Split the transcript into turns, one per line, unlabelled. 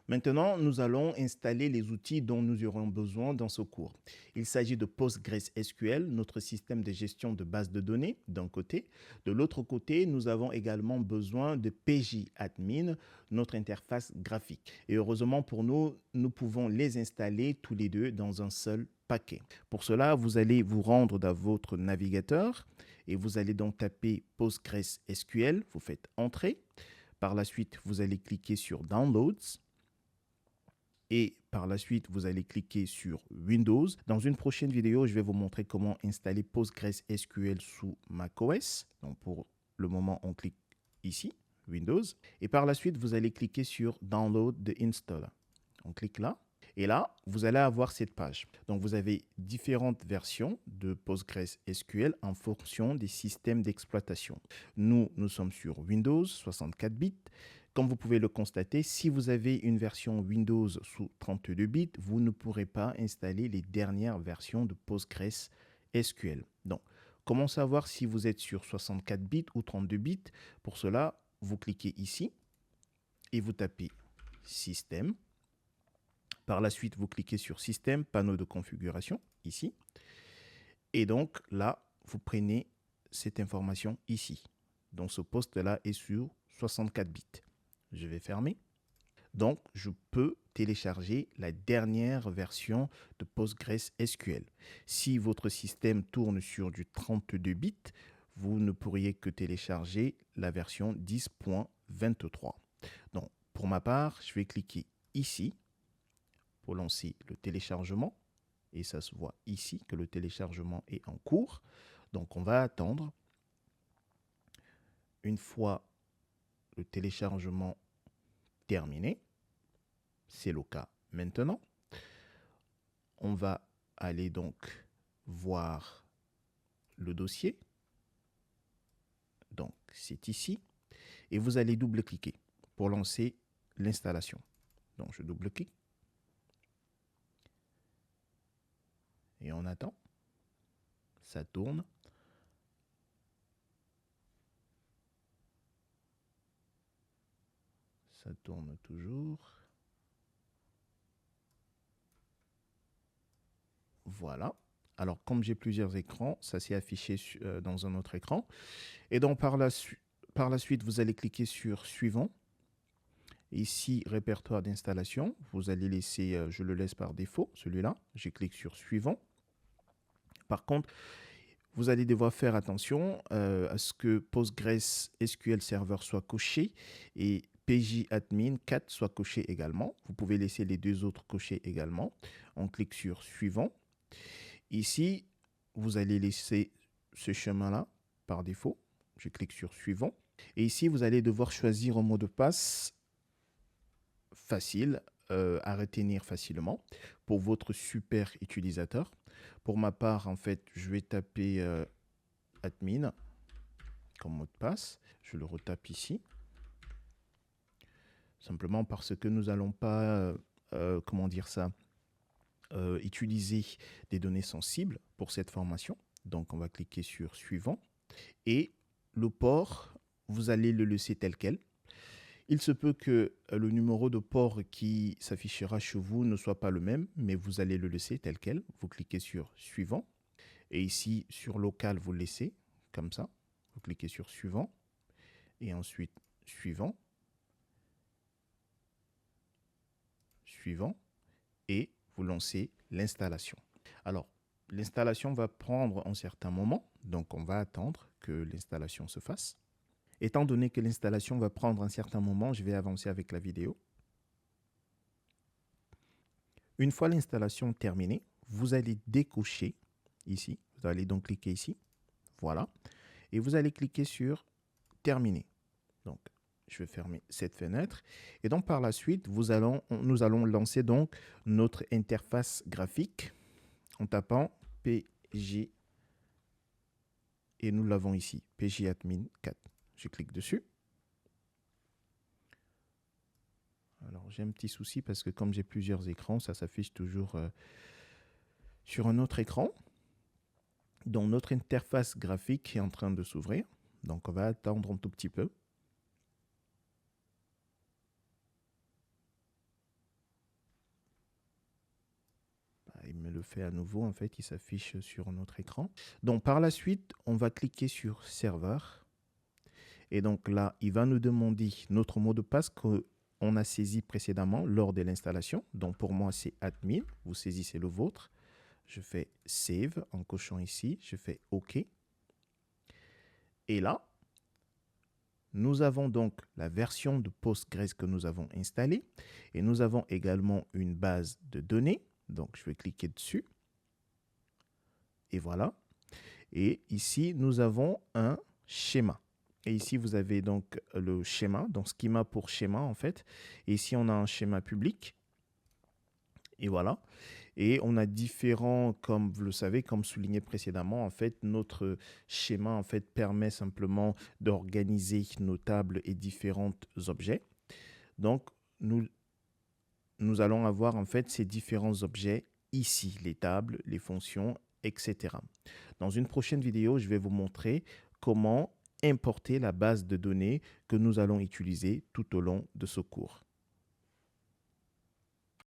Maintenant, nous allons installer les outils dont nous aurons besoin dans ce cours. Il s'agit de PostgreSQL, notre système de gestion de base de données, d'un côté. De l'autre côté, nous avons également besoin de pgadmin, notre interface graphique. Et heureusement pour nous, nous pouvons les installer tous les deux dans un seul paquet. Pour cela, vous allez vous rendre dans votre navigateur et vous allez donc taper PostgreSQL, vous faites Entrée. Par la suite, vous allez cliquer sur Downloads. Et par la suite, vous allez cliquer sur Windows. Dans une prochaine vidéo, je vais vous montrer comment installer PostgreSQL sous macOS. Donc pour le moment, on clique ici, Windows. Et par la suite, vous allez cliquer sur Download the Installer. On clique là. Et là, vous allez avoir cette page. Donc, vous avez différentes versions de PostgreSQL en fonction des systèmes d'exploitation. Nous sommes sur Windows 64 bits. Comme vous pouvez le constater, si vous avez une version Windows sous 32 bits, vous ne pourrez pas installer les dernières versions de PostgreSQL. Donc, comment savoir si vous êtes sur 64 bits ou 32 bits? Pour cela, vous cliquez ici et vous tapez Système. Par la suite, vous cliquez sur Système, panneau de configuration, ici. Et donc, là, vous prenez cette information ici. Donc, ce poste-là est sur 64 bits. Je vais fermer. Donc, je peux télécharger la dernière version de PostgreSQL. Si votre système tourne sur du 32 bits, vous ne pourriez que télécharger la version 10.23. Donc, pour ma part, je vais cliquer ici pour lancer le téléchargement. Et ça se voit ici que le téléchargement est en cours. Donc, on va attendre. Une fois le téléchargement terminé, c'est le cas maintenant, on va aller donc voir le dossier. Donc, c'est ici. Et vous allez double-cliquer pour lancer l'installation. Donc, je double-clique. Et on attend. Ça tourne. Ça tourne toujours. Voilà. Alors, comme j'ai plusieurs écrans, ça s'est affiché dans un autre écran. Et donc, par la suite, vous allez cliquer sur Suivant. Ici, répertoire d'installation. Vous allez laisser, je le laisse par défaut, celui-là. Je clique sur Suivant. Par contre, vous allez devoir faire attention à ce que PostgreSQL Server soit coché et pgadmin 4 soit coché également. Vous pouvez laisser les deux autres cochés également. On clique sur Suivant. Ici, vous allez laisser ce chemin-là par défaut. Je clique sur Suivant. Et ici, vous allez devoir choisir un mot de passe facile à retenir facilement pour votre super utilisateur. Pour ma part, en fait, je vais taper admin comme mot de passe. Je le retape ici. Simplement parce que nous n'allons pas, comment dire ça, utiliser des données sensibles pour cette formation. Donc, on va cliquer sur Suivant. Et le port, vous allez le laisser tel quel. Il se peut que le numéro de port qui s'affichera chez vous ne soit pas le même, mais vous allez le laisser tel quel. Vous cliquez sur Suivant. Et ici, sur Local, vous le laissez comme ça. Vous cliquez sur Suivant. Et ensuite, Suivant. Suivant. Et vous lancez l'installation. Alors, l'installation va prendre un certain moment. Donc, on va attendre que l'installation se fasse. Étant donné que l'installation va prendre un certain moment, je vais avancer avec la vidéo. Une fois l'installation terminée, vous allez décocher ici. Vous allez donc cliquer ici. Voilà. Et vous allez cliquer sur Terminer. Donc, je vais fermer cette fenêtre. Et donc, par la suite, nous allons lancer donc notre interface graphique en tapant PG. Et nous l'avons ici, pgadmin 4. Je clique dessus. Alors, j'ai un petit souci parce que comme j'ai plusieurs écrans, ça s'affiche toujours sur un autre écran. Donc, notre interface graphique est en train de s'ouvrir. Donc, on va attendre un tout petit peu. le fait à nouveau. En fait, il s'affiche sur notre écran. Donc, par la suite, on va cliquer sur serveur. Et donc là, il va nous demander notre mot de passe qu'on a saisi précédemment lors de l'installation. Donc, pour moi, c'est admin. Vous saisissez le vôtre. Je fais save en cochant ici. Je fais OK. Et là, nous avons donc la version de Postgres que nous avons installée et nous avons également une base de données. Donc, je vais cliquer dessus. Et voilà. Et ici, nous avons un schéma. Et ici, vous avez donc le schéma, donc schema pour schéma en fait. Et ici, on a un schéma public. Et voilà. Et on a différents, comme vous le savez, comme souligné précédemment, en fait, notre schéma en fait permet simplement d'organiser nos tables et différents objets. Donc, nous allons avoir en fait ces différents objets ici, les tables, les fonctions, etc. Dans une prochaine vidéo, je vais vous montrer comment importer la base de données que nous allons utiliser tout au long de ce cours.